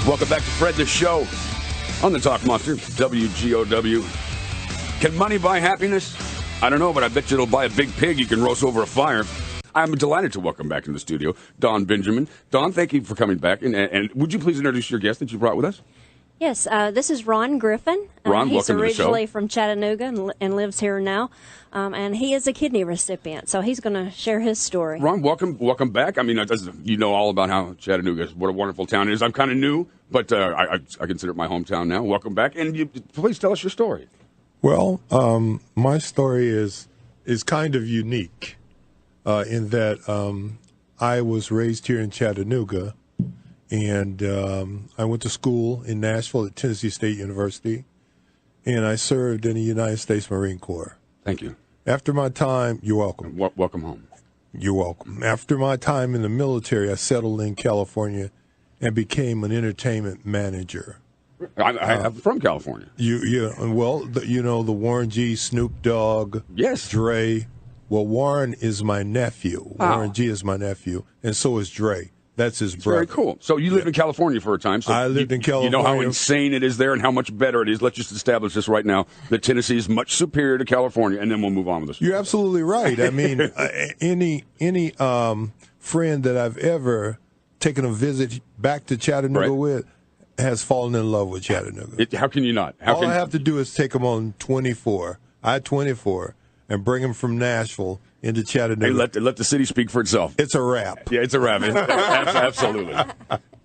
Welcome back to Fred the Show on the Talk Monster, WGOW. Can money buy happiness? I don't know, but I bet you it'll buy a big pig you can roast over a fire. I'm delighted to welcome back in the studio Dawn Benjamin. Dawn, thank you for coming back. And would you please introduce your guest that you brought with us? Yes, this is Ron Griffin. Ron, he's welcome to the show. He's originally from Chattanooga and lives here now. And he is a kidney recipient, so he's going to share his story. Ron, welcome back. I mean, you know all about how Chattanooga is, what a wonderful town it is. I'm kind of new, but I consider it my hometown now. Welcome back, and please tell us your story. Well, my story is kind of unique in that I was raised here in Chattanooga, and I went to school in Nashville at Tennessee State University, and I served in the United States Marine Corps. Thank you. After my time, you're welcome. Welcome home. You're welcome. After my time in the military, I settled in California and became an entertainment manager. I'm from California. The Warren G, Snoop Dogg, yes, Dre. Well, Warren is my nephew. Wow. Warren G is my nephew, and so is Dre. That's his brother. Very cool. So you lived in California for a time. So I lived in California. You know how insane it is there and how much better it is. Let's just establish this right now, that Tennessee is much superior to California, and then we'll move on with this. You're absolutely right. I mean, any friend that I've ever taken a visit back to Chattanooga with has fallen in love with Chattanooga. How can you not? I have to do is take them on I-24, and bring them from Nashville into Chattanooga. Hey, let the city speak for itself. It's a wrap. Yeah, it's a wrap. Absolutely.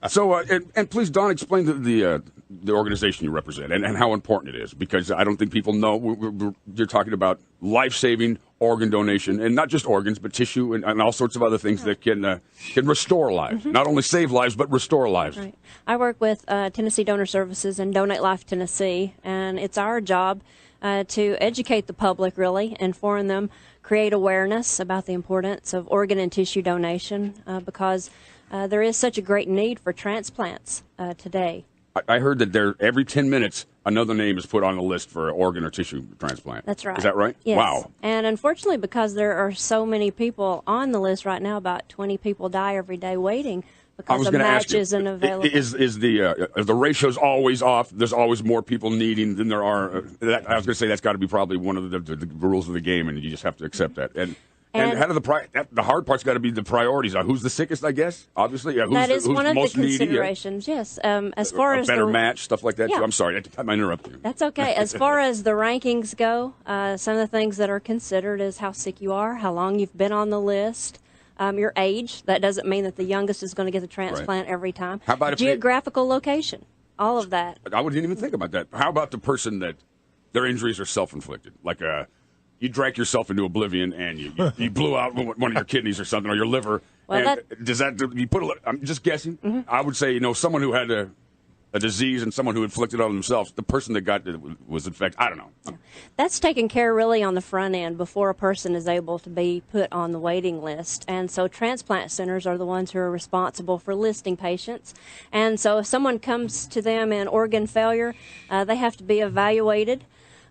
So, and please, Dawn, explain the organization you represent and how important it is, because I don't think people know. You're talking about life-saving organ donation, and not just organs, but tissue and all sorts of other things that can restore lives. Mm-hmm. Not only save lives, but restore lives. Right. I work with Tennessee Donor Services and Donate Life Tennessee, and it's our job to educate the public, really, inform them, create awareness about the importance of organ and tissue donation, because there is such a great need for transplants today. I heard that every 10 minutes, another name is put on the list for an organ or tissue transplant. That's right. Is that right? Yes. Wow. And unfortunately, because there are so many people on the list right now, about 20 people die every day waiting because of matches and available. Is the ratio's always off? There's always more people needing than there are. I was going to say that's got to be probably one of the rules of the game, and you just have to accept that. And how do the hard part's got to be the priorities. Who's the sickest, I guess? Obviously, that is who's one of the most considerations. Needy, yes, as far as better match, stuff like that. Yeah. Too. I'm sorry, I might interrupt you. That's okay. As far as the rankings go, some of the things that are considered is how sick you are, how long you've been on the list. Your age. That doesn't mean that the youngest is going to get the transplant every time. How about geographical location? All of that. I wouldn't even think about that. How about the person that their injuries are self-inflicted? Like you drank yourself into oblivion and you blew out one of your kidneys or something, or your liver. Well, I'm just guessing. Mm-hmm. I would say, someone who had a disease and someone who inflicted it on themselves, the person that got it was infected. I don't know. Yeah. That's taken care really on the front end before a person is able to be put on the waiting list. And so transplant centers are the ones who are responsible for listing patients. And so if someone comes to them in organ failure, they have to be evaluated,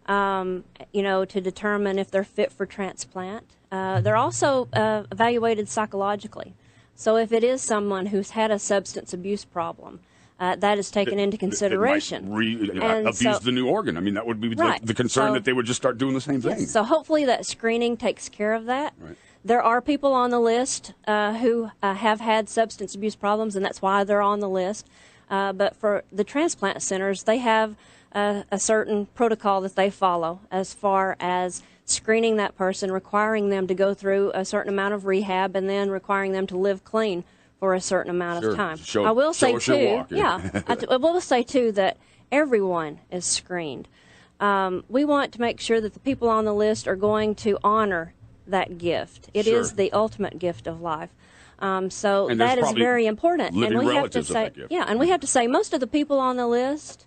to determine if they're fit for transplant. They're also evaluated psychologically. So if it is someone who's had a substance abuse problem, that is taken into consideration. It might abuse the new organ. I mean, that would be the concern, that they would just start doing the same thing. Yes, so hopefully that screening takes care of that. Right. There are people on the list who have had substance abuse problems, and that's why they're on the list. But for the transplant centers, they have a certain protocol that they follow as far as screening that person, requiring them to go through a certain amount of rehab, and then requiring them to live clean for a certain amount of time. I will say too, I will say too that everyone is screened. We want to make sure that the people on the list are going to honor that gift. It is the ultimate gift of life. So that is very important. And we have to say, and we have to say most of the people on the list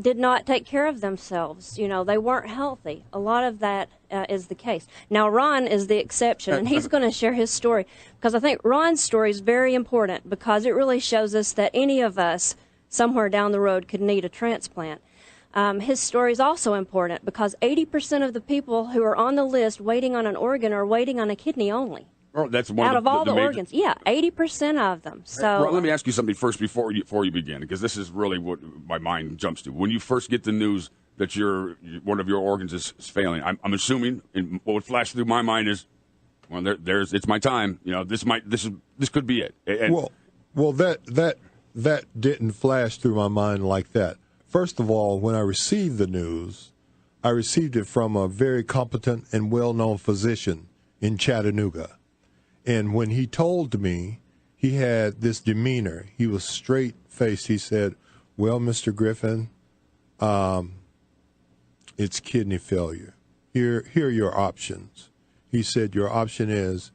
did not take care of themselves. They weren't healthy. A lot of that is the case. Now, Ron is the exception, and he's going to share his story, because I think Ron's story is very important, because it really shows us that any of us somewhere down the road could need a transplant. His story is also important, because 80% of the people who are on the list waiting on an organ are waiting on a kidney only. Oh, that's one out of of all the major organs. Yeah, 80% of them. So Well, let me ask you something first before you begin, because this is really what my mind jumps to. When you first get the news that one of your organs is failing, I'm assuming, and what would flash through my mind is, well, it's my time. This could be it. And, well, that didn't flash through my mind like that. First of all, when I received the news, I received it from a very competent and well-known physician in Chattanooga. And when he told me, he had this demeanor. He was straight-faced. He said, well, Mr. Griffin, it's kidney failure. Here are your options. He said, your option is,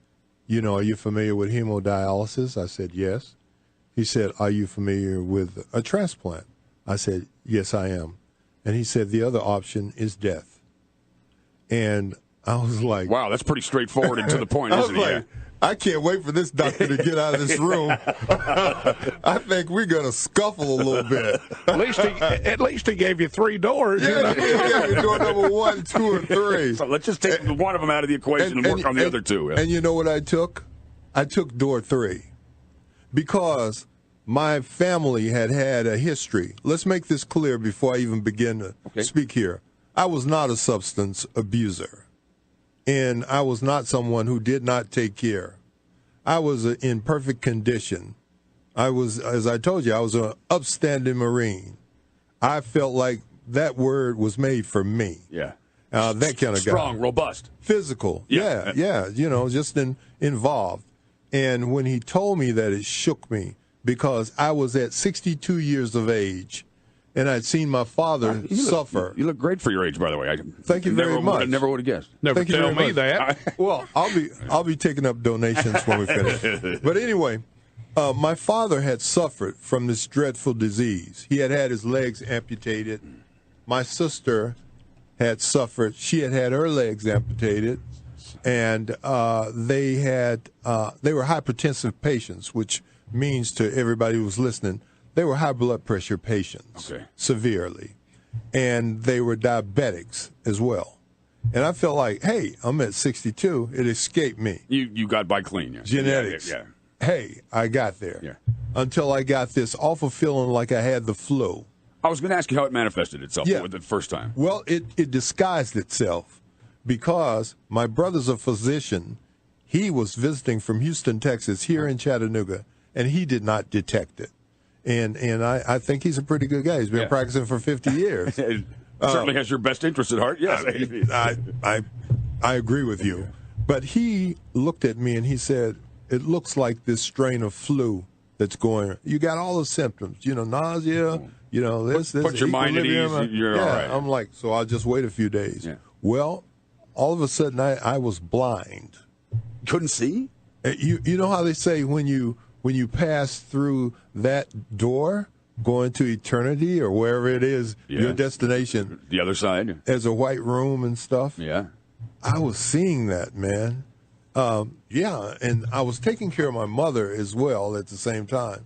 are you familiar with hemodialysis? I said, yes. He said, are you familiar with a transplant? I said, yes, I am. And he said, the other option is death. And I was like, wow, that's pretty straightforward and to the point, isn't it? I can't wait for this doctor to get out of this room. I think we're going to scuffle a little bit. At least he gave you 3 doors. Yeah, he gave me door number 1, 2, and 3. So let's just take one of them out of the equation and work on the other two. And you know what I took? I took door 3 because my family had a history. Let's make this clear before I even begin to speak here. I was not a substance abuser. And I was not someone who did not take care. I was in perfect condition. I was, as I told you, I was an upstanding Marine. I felt like that word was made for me. Yeah. That kind of guy. Strong, robust. Physical. Yeah. Just involved. And when he told me that, it shook me because I was at 62 years of age. And I'd seen my father suffer. You look great for your age, by the way. Thank you very much. I never would have guessed. Never tell me that. Well, I'll be taking up donations when we finish. But anyway, my father had suffered from this dreadful disease. He had his legs amputated. My sister had suffered. She had her legs amputated, and they were hypertensive patients, which means to everybody who's listening, they were high blood pressure patients, severely, and they were diabetics as well. And I felt like, hey, I'm at 62. It escaped me. You got by clean. Yeah. Genetics. Yeah. Hey, I got there. Yeah. Until I got this awful feeling like I had the flu. I was going to ask you how it manifested itself the first time. Well, it disguised itself because my brother's a physician. He was visiting from Houston, Texas, here in Chattanooga, and he did not detect it. And I think he's a pretty good guy. He's been practicing for 50 years. Certainly has your best interest at heart. Yes, I agree with you. But he looked at me and he said, "It looks like this strain of flu that's going. You got all the symptoms. Nausea. This. Put your mind at ease. You're all right." I'm like, so I'll just wait a few days. Yeah. Well, all of a sudden I was blind. Couldn't see. You know how they say when you pass through that door, going to eternity or wherever it is, your destination. The other side. There's a white room and stuff. Yeah. I was seeing that, man. And I was taking care of my mother as well at the same time.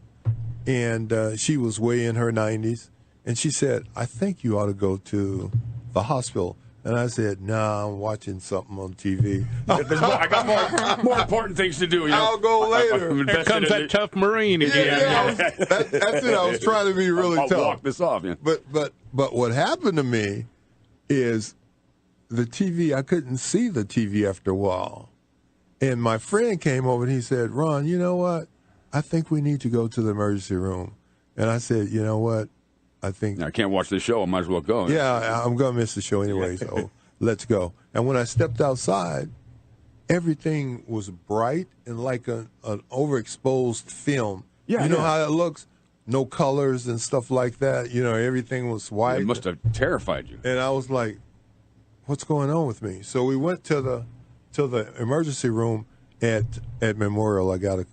And she was way in her 90s. And she said, I think you ought to go to the hospital. And I said, nah, I'm watching something on TV. I got more important things to do. I'll go later. Here comes that tough Marine again. That's it. I was trying to be really I'll tough. walk this off. Yeah. But what happened to me is the TV, I couldn't see the TV after a while. And my friend came over and he said, Ron, you know what? I think we need to go to the emergency room. And I said, you know what? I can't watch this show. I might as well go. Yeah, I'm going to miss the show anyway, so let's go. And when I stepped outside, everything was bright and like an overexposed film. Yeah, you know how it looks? No colors and stuff like that. Everything was white. It must have terrified you. And I was like, what's going on with me? So we went to the emergency room at Memorial. I got a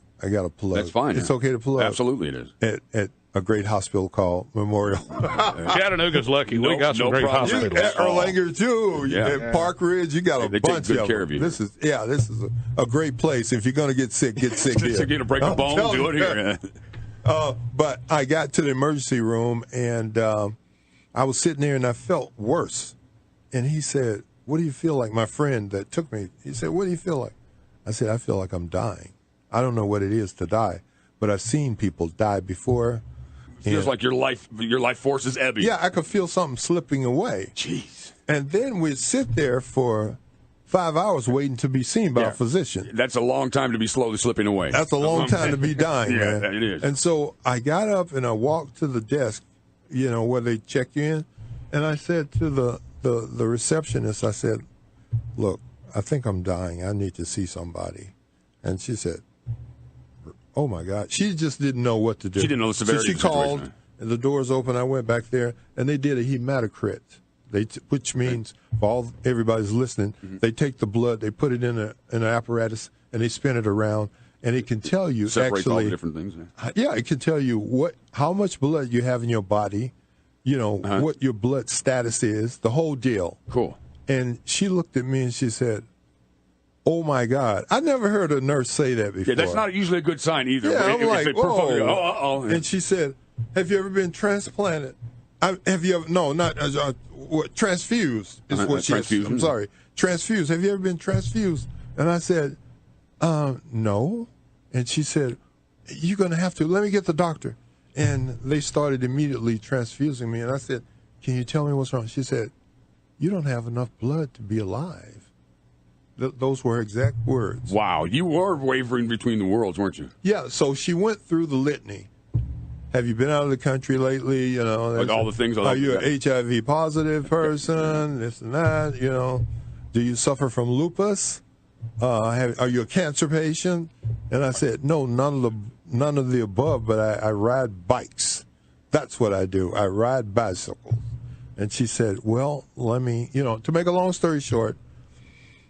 plug. That's fine. It's okay to plug. Absolutely it is. At a great hospital called Memorial. Chattanooga's lucky. We got some great hospitals. At Erlanger, too. Yeah. At Park Ridge, you got a they bunch take good of care them. of you. This is a great place. If you're going to get sick here. If you're to break a bone, do it here. But I got to the emergency room, and I was sitting there, and I felt worse. And he said, what do you feel like? My friend that took me, he said, what do you feel like? I said, I feel like I'm dying. I don't know what it is to die, but I've seen people die before. Feels like your life force is ebbing. Yeah, I could feel something slipping away. Jeez. And then we'd sit there for 5 hours waiting to be seen by a physician. That's a long time to be slowly slipping away. That's a long time to be dying, man. Yeah, it is. And so I got up and I walked to the desk, where they check you in, and I said to the receptionist, I said, look, I think I'm dying. I need to see somebody. And she said, oh, my God. She just didn't know what to do. She didn't know the severity of the situation. So she called, and the doors open. I went back there, and they did a hematocrit, which means, for everybody's listening, they take the blood, they put it in an apparatus, and they spin it around, and it can tell you Separate all the different things. Yeah, it can tell you how much blood you have in your body, what your blood status is, the whole deal. Cool. And she looked at me and she said, oh, my God. I never heard a nurse say that before. Yeah, that's not usually a good sign either. Yeah, I'm like, whoa. And she said, have you ever been transplanted? Have you ever, no, not, transfused is what she said. I'm sorry. Transfused. Have you ever been transfused? And I said, no. And she said, you're going to have to. Let me get the doctor. And they started immediately transfusing me. And I said, can you tell me what's wrong? She said, you don't have enough blood to be alive. Those were her exact words. Wow. You were wavering between the worlds, weren't you? Yeah. So she went through the litany. Have you been out of the country lately? Like all the things. Are you an HIV positive person? This and that. Do you suffer from lupus? Are you a cancer patient? And I said, no, none of the above. But I ride bikes. That's what I do. I ride bicycles. And she said, well, let me. To make a long story short,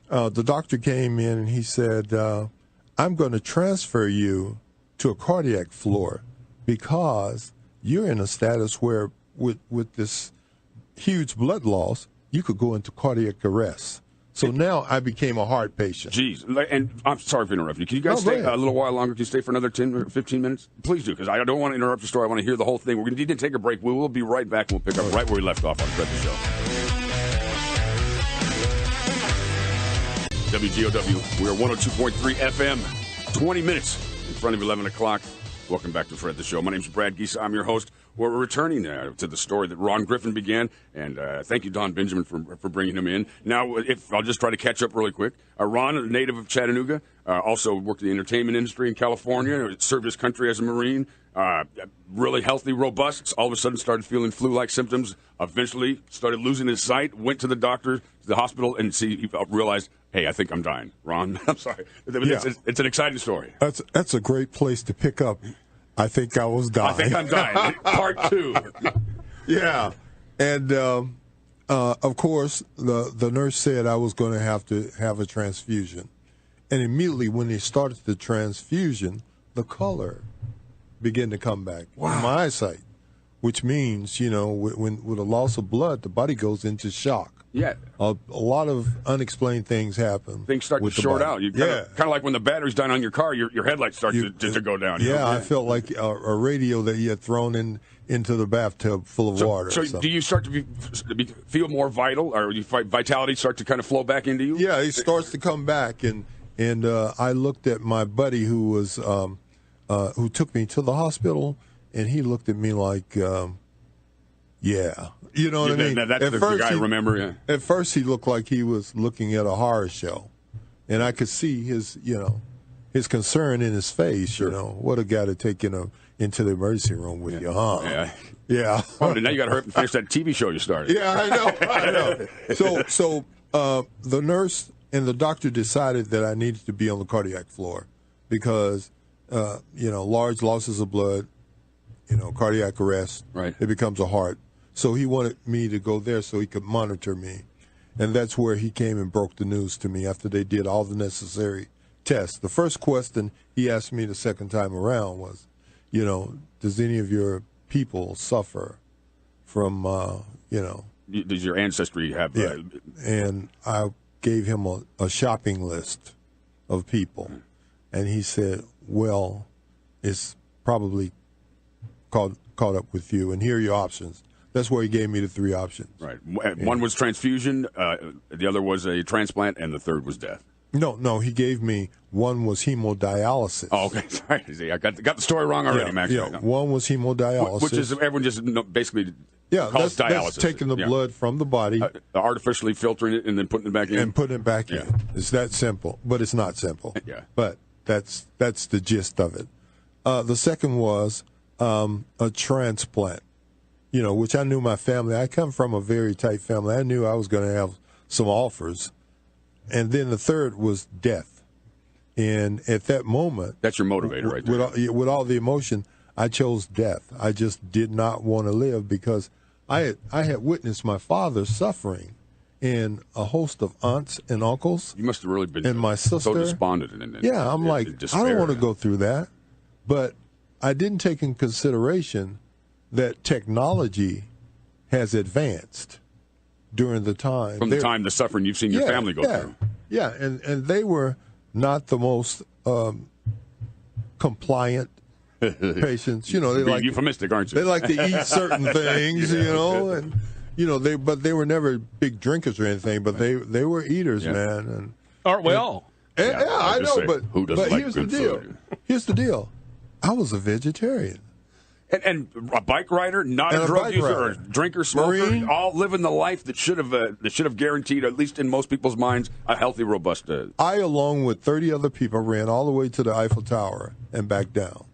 the doctor came in and he said, I'm going to transfer you to a cardiac floor, because you're in a status where with this huge blood loss, you could go into cardiac arrest. So now I became a heart patient. Jeez. And I'm sorry for interrupting you. Can you guys stay a little while longer? Can you stay for another 10 or 15 minutes? Please do, because I don't want to interrupt your story. I want to hear the whole thing. We're going to need to take a break. We will be right back, and we'll pick up right where we left off on Fred the Show. WGOW, we're 102.3 FM, 20 minutes in front of 11 o'clock. Welcome back to Fred the Show. My name's Brad Geese. I'm your host. We're returning to the story that Ron Griffin began, and thank you, Don Benjamin, for bringing him in. Now, I'll just try to catch up really quick. Ron, a native of Chattanooga, also worked in the entertainment industry in California, served his country as a Marine, really healthy, robust. All of a sudden started feeling flu-like symptoms, eventually started losing his sight, went to the doctor, to the hospital, and he realized, hey, I think I'm dying. Ron, I'm sorry. It's an exciting story. That's a great place to pick up. I think I was dying. I think I'm dying. Part 2. Yeah. And, of course, the nurse said I was going to have a transfusion. And immediately when they started the transfusion, the color began to come back in my eyesight, which means, with a loss of blood, the body goes into shock. Yeah. A lot of unexplained things happen. Things start to short out. Kind of like when the battery's down on your car, your headlights start to go down. Yeah, I felt like a radio that you had thrown into the bathtub full of water. So do you start to feel more vital, or vitality start to kind of flow back into you? Yeah, it starts to come back, and I looked at my buddy who was who took me to the hospital, and he looked at me like, yeah. You know what I mean? That's the guy I remember. Yeah. At first, he looked like he was looking at a horror show, and I could see his concern in his face. Sure. What a guy to take into the emergency room with you, huh? Yeah. Yeah. Oh, now you got to hurry up and finish that TV show you started. Yeah, I know. So the nurse and the doctor decided that I needed to be on the cardiac floor because large losses of blood, cardiac arrest. Right. It becomes a heart. So he wanted me to go there so he could monitor me. And that's where he came and broke the news to me after they did all the necessary tests. The first question he asked me the second time around was, does any of your people suffer from, Does your ancestry have... Yeah. And I gave him a shopping list of people. And he said, well, it's probably caught up with you, and here are your options. That's where he gave me the 3 options. Right. One was transfusion, the other was a transplant, and the third was death. No, he gave me, one was hemodialysis. Oh, okay. Sorry. See, I got the story wrong already, Max. Yeah, one was hemodialysis. Which is, everyone just basically that's calls dialysis. taking the blood from the body. Artificially filtering it and then putting it back in. And putting it back in. It's that simple, but it's not simple. Yeah. But that's the gist of it. The second was a transplant, which I knew my family. I come from a very tight family. I knew I was going to have some offers. And then the third was death. And at that moment, that's your motivator right there. With all the emotion, I chose death. I just did not want to live because I had witnessed my father suffering and a host of aunts and uncles. You must have really been my sister. So despondent. I'm like, I don't want to go through that. But I didn't take in consideration that technology has advanced during the time. From the time the suffering you've seen your family go through. Yeah, and they were not the most compliant patients. They like euphemistic, aren't you? They like to eat certain things, and they were never big drinkers or anything, but they were eaters, man. And aren't we all? I know, say, who doesn't like here's good the deal. food? Here's the deal. I was a vegetarian. And a bike rider, not a drug user, or a drinker, smoker, Marine. all living the life that should have guaranteed, at least in most people's minds, a healthy, robust. I, along with 30 other people, ran all the way to the Eiffel Tower and back down.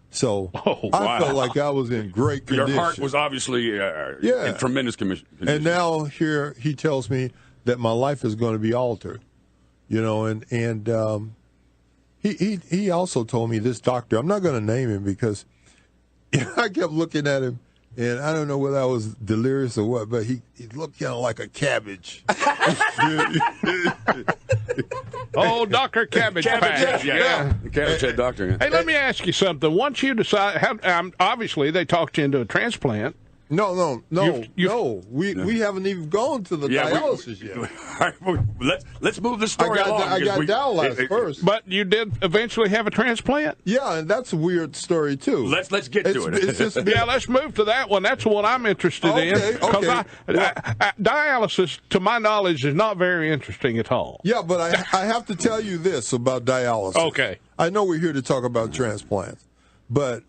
So I felt like I was in great condition. Your heart was obviously in tremendous condition. And now here he tells me that my life is going to be altered, and he also told me, this doctor, I'm not going to name him because I kept looking at him, and I don't know whether I was delirious or what, but he looked kind of like a cabbage. Oh, Dr. Cabbage Patch. Yeah. The cabbage head doctor. Hey, let me ask you something. Once you decide, obviously they talked you into a transplant. No. We haven't even gone to the dialysis yet. Let's move the story along. I got dialyzed first. But you did eventually have a transplant? Yeah, and that's a weird story, too. Let's get to it. Yeah, let's move to that one. That's the one I'm interested in. Okay. Dialysis, to my knowledge, is not very interesting at all. Yeah, but I have to tell you this about dialysis. Okay. I know we're here to talk about transplants, but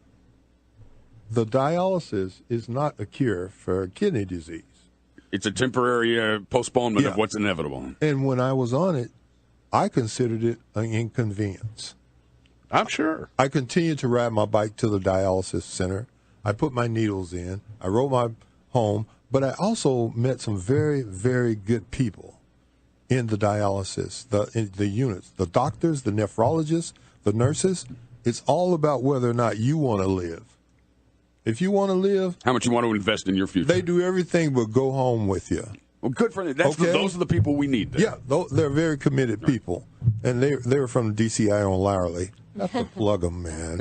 the dialysis is not a cure for kidney disease. It's a temporary postponement of what's inevitable. And when I was on it, I considered it an inconvenience. I'm sure. I continued to ride my bike to the dialysis center. I put my needles in. I rode my home. But I also met some very, very good people in the dialysis, in the units, the doctors, the nephrologists, the nurses. It's all about whether or not you want to live. If you want to live, how much you want to invest in your future. They do everything but go home with you. Well, good for them. Those are the people we need. Then. Yeah, they're very committed people, and they were from DCI on Laramie. I have to plug them, man.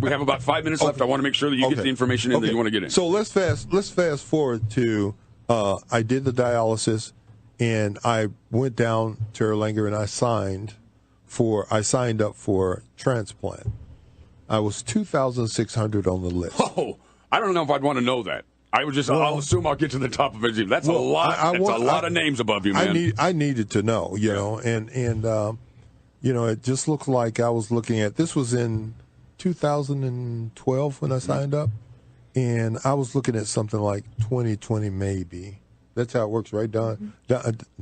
We have about 5 minutes left. I want to make sure that you get the information in that you want to get in. So let's fast forward to I did the dialysis, and I went down to Erlanger and I signed up for transplant. I was 2,600 on the list. Oh, I don't know if I'd want to know that. I'll assume I'll get to the top of it. That's a lot. That's a lot of names above you, man. I needed to know, and it just looked like I was looking at. This was in 2012 when I signed up, and I was looking at something like 2020 maybe. That's how it works, right, Don?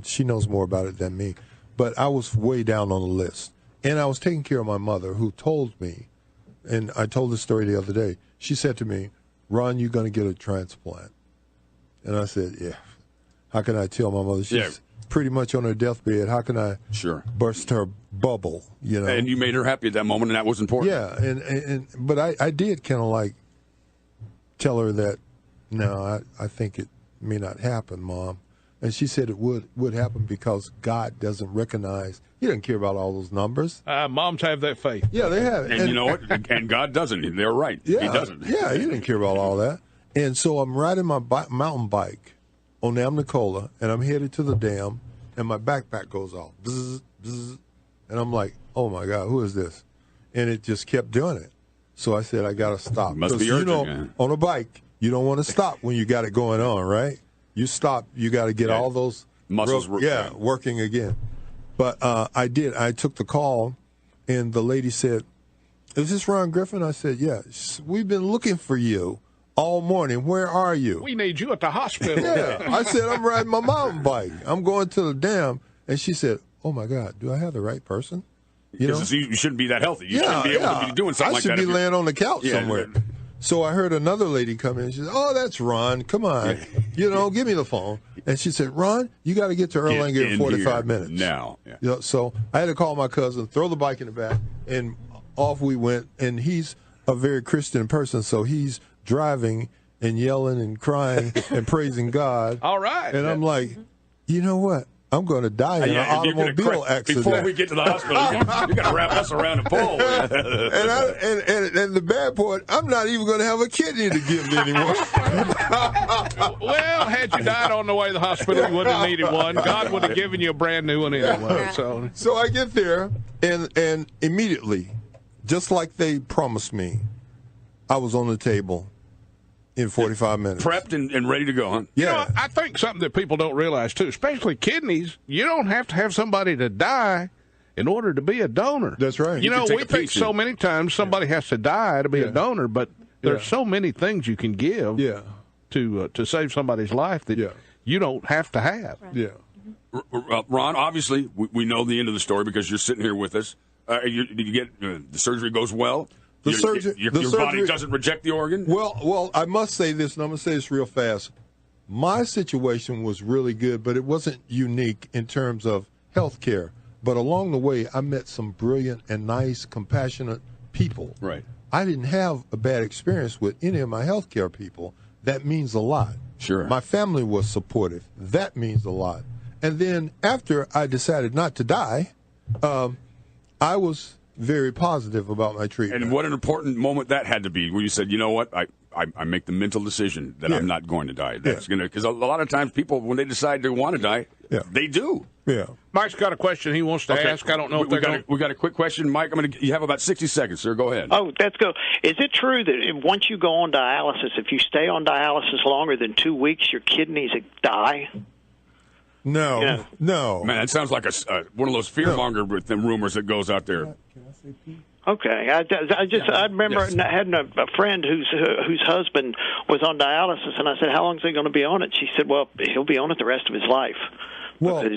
She knows more about it than me, but I was way down on the list, and I was taking care of my mother, who told me. And I told this story the other day. She said to me, "Ron, you're going to get a transplant." And I said, "Yeah. How can I tell my mother? She's pretty much on her deathbed. How can I burst her bubble?" And you made her happy at that moment, and that was important. Yeah, but I did kind of like tell her that, no, I think it may not happen, Mom. And she said it would happen because God doesn't recognize. He doesn't care about all those numbers. Moms have that faith. Yeah, they have. And you know what? And God doesn't. They're right. Yeah, he doesn't. Yeah, he didn't care about all that. And so I'm riding my mountain bike on Amnicola, and I'm headed to the dam, and my backpack goes off. Bzz, bzz, and I'm like, oh, my God, who is this? And it just kept doing it. So I said, I got to stop. Must be urgent, on a bike, you don't want to stop when you got it going on, right? You stop, you got to get all those muscles working again. But I did. I took the call, and the lady said, "Is this Ron Griffin?" I said, "Yes. We've been looking for you all morning. Where are you?" We need you at the hospital. Yeah. I said, "I'm riding my mountain bike. I'm going to the dam." And she said, "Oh, my God, do I have the right person?" You shouldn't be that healthy. You shouldn't be able to be doing something like that. I should be laying on the couch somewhere. So I heard another lady come in. She said, "Oh, that's Ron. Come on. Give me the phone." And she said, "Ron, you got to get to Erlanger in 45 minutes." Now. Yeah. So I had to call my cousin, throw the bike in the back, and off we went. And he's a very Christian person, so he's driving and yelling and crying and praising God. All right. And I'm like, you know what? I'm going to die in an automobile accident. Before we get to the hospital, you got to wrap us around a pole. and the bad part, I'm not even going to have a kidney to give anymore. Well, had you died on the way to the hospital, you wouldn't have needed one. God would have given you a brand new one anyway. So I get there, and immediately, just like they promised me, I was on the table in 45 minutes. Prepped and ready to go, huh? Yeah. I think something that people don't realize, too, especially kidneys, you don't have to have somebody to die in order to be a donor. That's right. We think so many times somebody has to die to be a donor, but there's so many things you can give to save somebody's life that you don't have to have. Right. Yeah. Ron, obviously, we know the end of the story because you're sitting here with us. You get the surgery goes well. Your body doesn't reject the organ? Well, I must say this, and I'm going to say this real fast. My situation was really good, but it wasn't unique in terms of health care. But along the way, I met some brilliant and nice, compassionate people. Right. I didn't have a bad experience with any of my health care people. That means a lot. Sure. My family was supportive. That means a lot. And then after I decided not to die, I was very positive about my treatment. And what an important moment that had to be, where you said, you know what, I make the mental decision that I'm not going to die. That's gonna, because a lot of times people, when they decide they want to die, they do. Yeah. Mike's got a question he wants to ask. I don't know if we got a quick question, Mike. You have about 60 seconds, sir. Go ahead. Oh, let's go. Is it true that once you go on dialysis, if you stay on dialysis longer than 2 weeks, your kidneys die? No, no. Man, it sounds like one of those fear-monger rumors that goes out there. Okay, I remember having a friend whose husband was on dialysis, and I said, "How long is he going to be on it?" She said, "Well, he'll be on it the rest of his life." Well,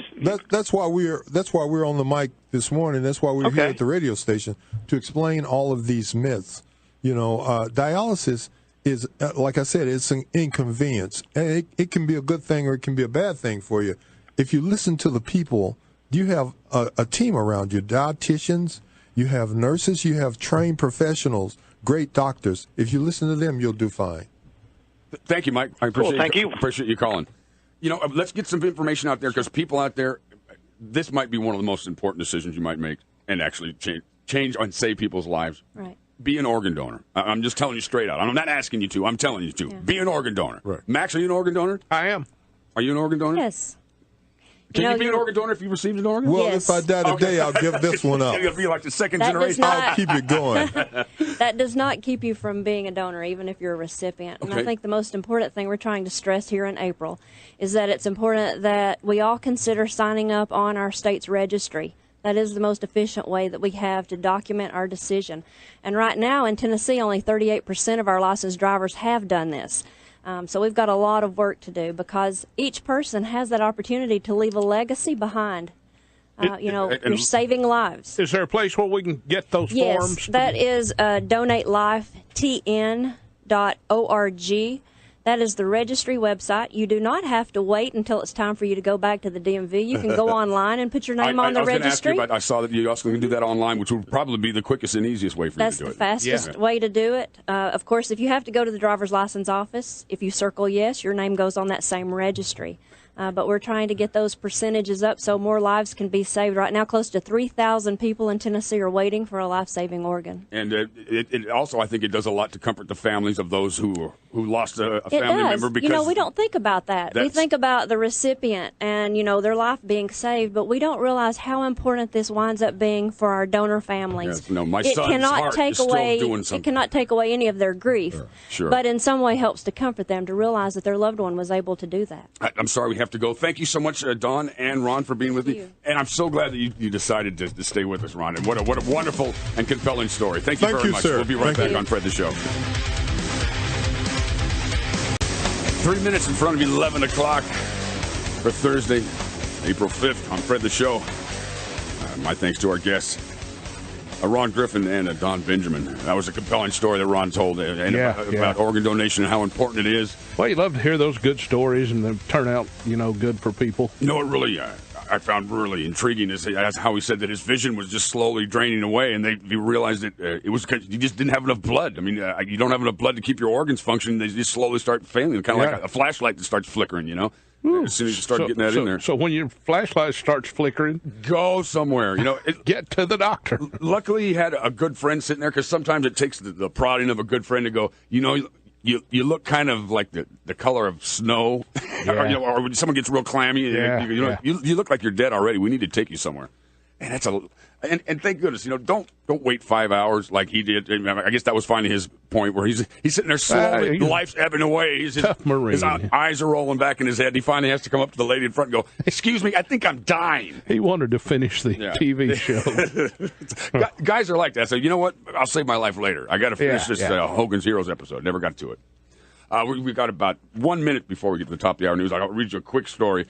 that's why we're on the mic this morning. That's why we're here at the radio station to explain all of these myths. Dialysis is, like I said, it's an inconvenience, and it can be a good thing or it can be a bad thing for you. If you listen to the people, you have a team around you, dietitians, you have nurses, you have trained professionals, great doctors. If you listen to them, you'll do fine. Thank you, Mike. I appreciate you calling. Let's get some information out there, because people out there, this might be one of the most important decisions you might make and actually change and save people's lives. Right. Be an organ donor. I'm just telling you straight out. I'm not asking you to. I'm telling you to. Yeah. Be an organ donor. Right. Max, are you an organ donor? I am. Are you an organ donor? Yes. Can you be an organ donor if you received an organ? Well, if I die today, I'll give this one up. You'll be like the second generation. I'll keep it going. That does not keep you from being a donor, even if you're a recipient. And I think the most important thing we're trying to stress here in April is that it's important that we all consider signing up on our state's registry. That is the most efficient way that we have to document our decision. And right now in Tennessee, only 38% of our licensed drivers have done this. So we've got a lot of work to do, because each person has that opportunity to leave a legacy behind. You're saving lives. Is there a place where we can get those forms? Yes, that is donatelifetn.org. That is the registry website. You do not have to wait until it's time for you to go back to the DMV. You can go online and put your name on the registry. I saw that you also can do that online, which would probably be the quickest and easiest way for you to do it. That's the fastest way to do it. Of course, if you have to go to the driver's license office, if you circle yes, your name goes on that same registry. But we're trying to get those percentages up so more lives can be saved. Right now, close to 3,000 people in Tennessee are waiting for a life-saving organ. And it also, I think it does a lot to comfort the families of those who lost a family member. Because we don't think about that. We think about the recipient and, their life being saved, but we don't realize how important this winds up being for our donor families. Yes, my son's heart is still doing something. It cannot take away any of their grief, sure. But in some way helps to comfort them to realize that their loved one was able to do that. I'm sorry we have to go. Thank you so much, Dawn and Ron, for being with me. And I'm so glad that you decided to stay with us, Ron. And what a wonderful and compelling story. Thank you very much. Sir. We'll be right back on Fred the Show. 3 minutes in front of 11 o'clock for Thursday, April 5th on Fred the Show. My thanks to our guests, Ron Griffin and Don Benjamin. That was a compelling story that Ron told about organ donation and how important it is. Well, you love to hear those good stories and they turn out, good for people. You know what really I found really intriguing is how he said that his vision was just slowly draining away, and he realized that it was because you just didn't have enough blood. I mean, you don't have enough blood to keep your organs functioning. They just slowly start failing, kind of like a flashlight that starts flickering, Ooh. As soon as you start getting that in there. So when your flashlight starts flickering, go somewhere. Get to the doctor. Luckily, he had a good friend sitting there, because sometimes it takes the prodding of a good friend to go, you look kind of like the color of snow, or when someone gets real clammy, you look like you're dead already. We need to take you somewhere. And and thank goodness, don't wait 5 hours like he did. I guess that was finally his point where he's sitting there slowly, life's ebbing away. His eyes are rolling back in his head. He finally has to come up to the lady in front and go, "Excuse me, I think I'm dying." He wanted to finish the TV show. Guys are like that. So you know what? I'll save my life later. I got to finish this Hogan's Heroes episode. Never got to it. We got about 1 minute before we get to the top of the hour news. I'll read you a quick story.